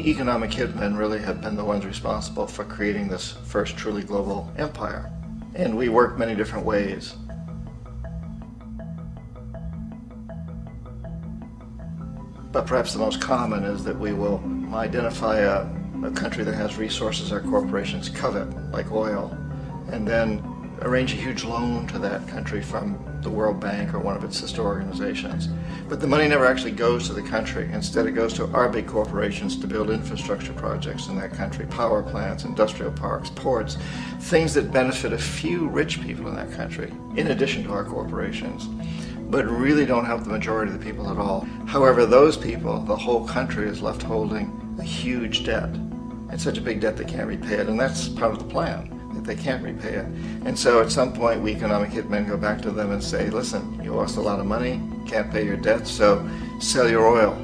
economic hitmen really have been the ones responsible for creating this first truly global empire. And we work many different ways. But perhaps the most common is that we will identify a country that has resources our corporations covet, like oil, and then arrange a huge loan to that country from the World Bank or one of its sister organizations. But the money never actually goes to the country. Instead, it goes to our big corporations to build infrastructure projects in that country, power plants, industrial parks, ports, things that benefit a few rich people in that country, in addition to our corporations, but really don't help the majority of the people at all. However, those people, the whole country is left holding a huge debt. It's such a big debt they can't repay it, and that's part of the plan, that they can't repay it. And so at some point, we economic hitmen go back to them and say, listen, you lost a lot of money, can't pay your debt, so sell your oil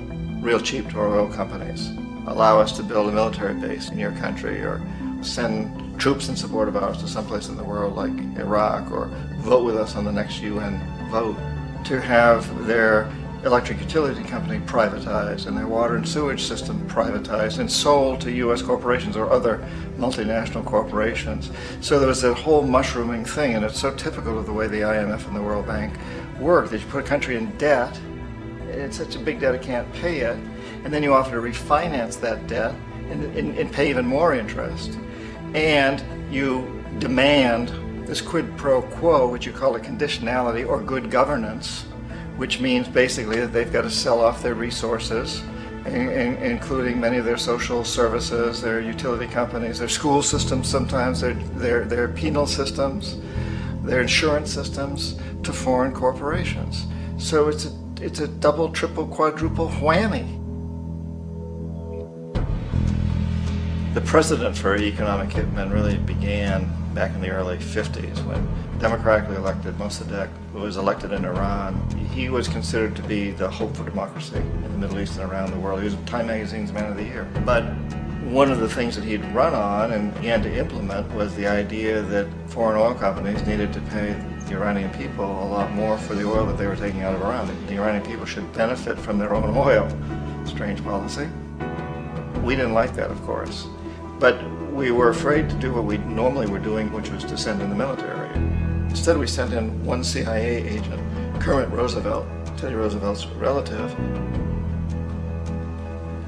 real cheap to our oil companies. Allow us to build a military base in your country, or send troops in support of ours to someplace in the world like Iraq, or vote with us on the next UN vote. To have their electric utility company privatized and their water and sewage system privatized and sold to U.S. corporations or other multinational corporations. So there was that whole mushrooming thing, and it's so typical of the way the IMF and the World Bank work, that you put a country in debt, it's such a big debt it can't pay it, and then you offer to refinance that debt and pay even more interest. And you demand this quid pro quo, which you call a conditionality or good governance, which means basically that they've got to sell off their resources, including many of their social services, their utility companies, their school systems sometimes, their penal systems, their insurance systems, to foreign corporations. So it's a double, triple, quadruple whammy. The precedent for economic hitmen really began back in the early 50s when democratically elected Mossadegh, who was elected in Iran, he was considered to be the hope for democracy in the Middle East and around the world. He was Time Magazine's Man of the Year. But one of the things that he'd run on and began to implement was the idea that foreign oil companies needed to pay the Iranian people a lot more for the oil that they were taking out of Iran. The Iranian people should benefit from their own oil. Strange policy. We didn't like that, of course. But we were afraid to do what we normally were doing, which was to send in the military. Instead, we sent in one CIA agent, Kermit Roosevelt, Teddy Roosevelt's relative.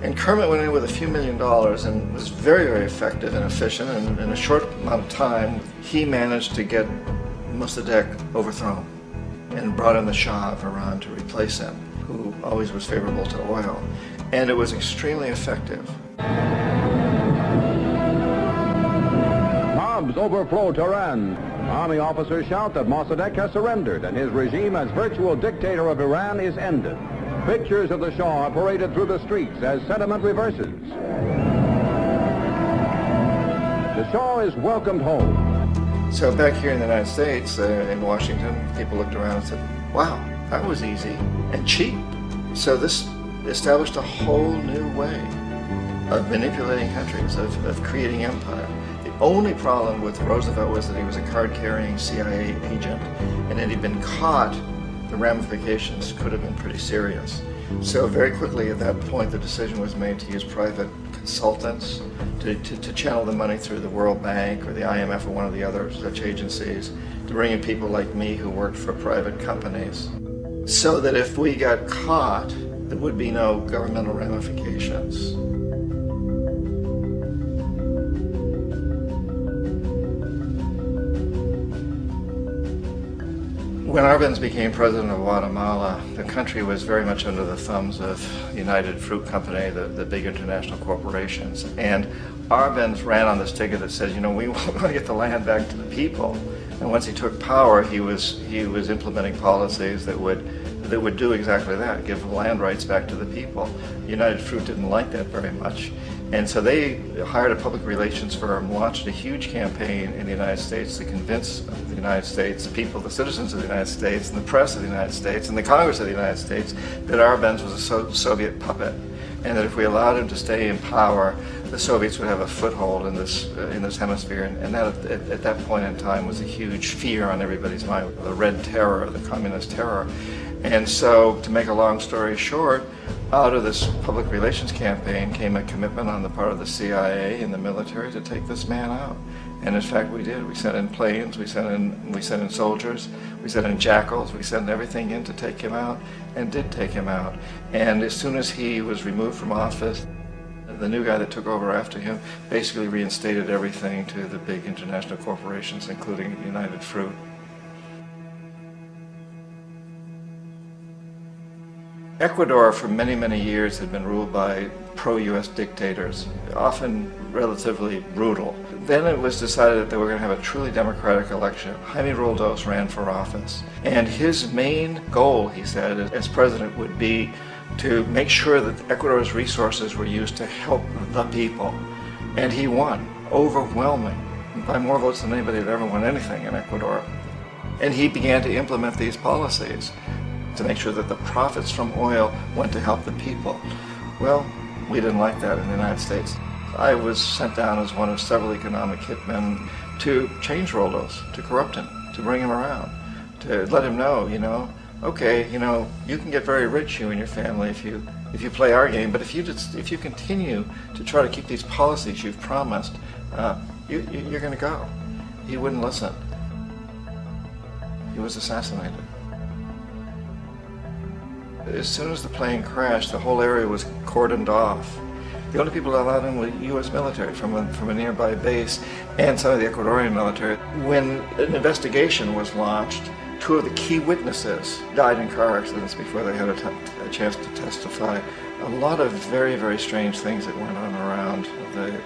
And Kermit went in with a few $1 million and was very, very effective and efficient. And in a short amount of time, he managed to get Mossadegh overthrown and brought in the Shah of Iran to replace him, who always was favorable to oil. And it was extremely effective. Mobs overflow Tehran. Army officers shout that Mossadegh has surrendered and his regime as virtual dictator of Iran is ended. Pictures of the Shah are paraded through the streets as sentiment reverses. The Shah is welcomed home. So back here in the United States, in Washington, people looked around and said, wow, that was easy and cheap. So this established a whole new way of manipulating countries, of creating empire. The only problem with Roosevelt was that he was a card-carrying CIA agent, and had he been caught, the ramifications could have been pretty serious. So very quickly at that point, the decision was made to use private consultants to channel the money through the World Bank or the IMF or one of the other such agencies, to bring in people like me who worked for private companies, so that if we got caught, there would be no governmental ramifications. When Arbenz became president of Guatemala, the country was very much under the thumbs of United Fruit Company, the big international corporations. And Arbenz ran on this ticket that said, you know, we want to get the land back to the people. And once he took power, he was implementing policies that would do exactly that, give land rights back to the people. United Fruit didn't like that very much. And so they hired a public relations firm, launched a huge campaign in the United States to convince the United States, the people, the citizens of the United States, and the press of the United States, and the Congress of the United States, that Arbenz was a Soviet puppet, and that if we allowed him to stay in power, the Soviets would have a foothold in this hemisphere. And that, at that point in time, was a huge fear on everybody's mind, the Red Terror, the Communist Terror. And so, to make a long story short, Out of this public relations campaign came a commitment on the part of the CIA and the military to take this man out. And in fact, we did. We sent in planes, we sent in soldiers, we sent in jackals, we sent everything in to take him out, and did take him out. And as soon as he was removed from office, the new guy that took over after him basically reinstated everything to the big international corporations, including United Fruit. Ecuador for many, many years had been ruled by pro-U.S. dictators, often relatively brutal. Then it was decided that they were going to have a truly democratic election. Jaime Roldos ran for office, and his main goal, he said, as president would be to make sure that Ecuador's resources were used to help the people. And he won, overwhelming, by more votes than anybody had ever won anything in Ecuador. And he began to implement these policies to make sure that the profits from oil went to help the people. Well, we didn't like that in the United States. I was sent down as one of several economic hitmen to change Roldos, to corrupt him, to bring him around, to let him know, okay, you can get very rich, you and your family, if you play our game, but if you continue to try to keep these policies you've promised, you're going to go. He wouldn't listen. He was assassinated. As soon as the plane crashed, the whole area was cordoned off. The only people allowed in were U.S. military from a nearby base and some of the Ecuadorian military. When an investigation was launched, two of the key witnesses died in car accidents before they had a chance to testify. A lot of very, very strange things that went on around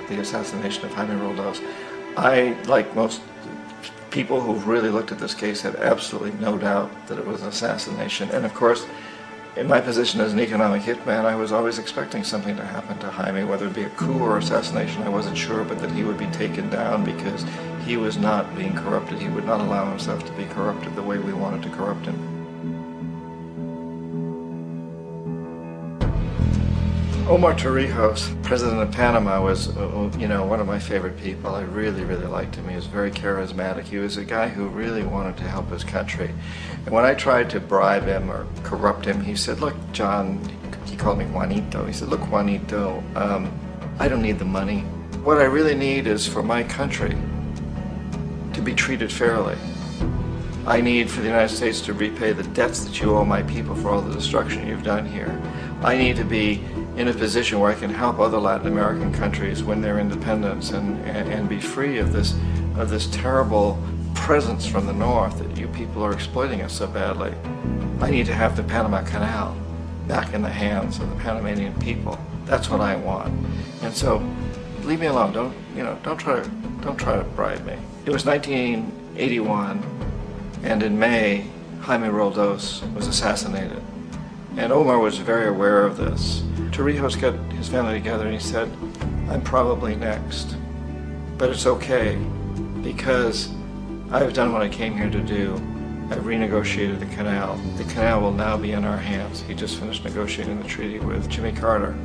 the assassination of Jaime Roldos. I, like most people who've really looked at this case, have absolutely no doubt that it was an assassination. And of course, in my position as an economic hitman, I was always expecting something to happen to Jaime, whether it be a coup or assassination, I wasn't sure, but that he would be taken down because he was not being corrupted. He would not allow himself to be corrupted the way we wanted to corrupt him. Omar Torrijos, president of Panama, was, one of my favorite people. I really, really liked him. He was very charismatic. He was a guy who really wanted to help his country. And when I tried to bribe him or corrupt him, he said, look, John, he called me Juanito. He said, look, Juanito, I don't need the money. What I really need is for my country to be treated fairly. I need for the United States to repay the debts that you owe my people for all the destruction you've done here. I need to be in a position where I can help other Latin American countries win their independence and be free of this terrible presence from the north that you people are exploiting us so badly. I need to have the Panama Canal back in the hands of the Panamanian people. That's what I want. And so, leave me alone. Don't try to bribe me. It was 1981, and in May, Jaime Roldos was assassinated. And Omar was very aware of this. Torrijos got his family together and he said, I'm probably next, but it's okay because I've done what I came here to do. I've renegotiated the canal. The canal will now be in our hands. He just finished negotiating the treaty with Jimmy Carter.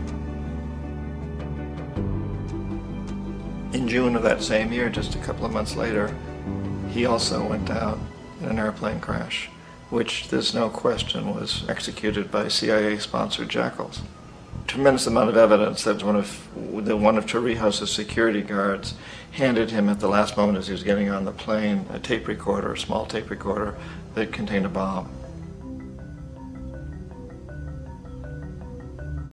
In June of that same year, just a couple of months later, he also went down in an airplane crash, which there's no question was executed by CIA-sponsored jackals. Tremendous amount of evidence that one of Torrijos' security guards handed him at the last moment as he was getting on the plane a tape recorder, a small tape recorder that contained a bomb.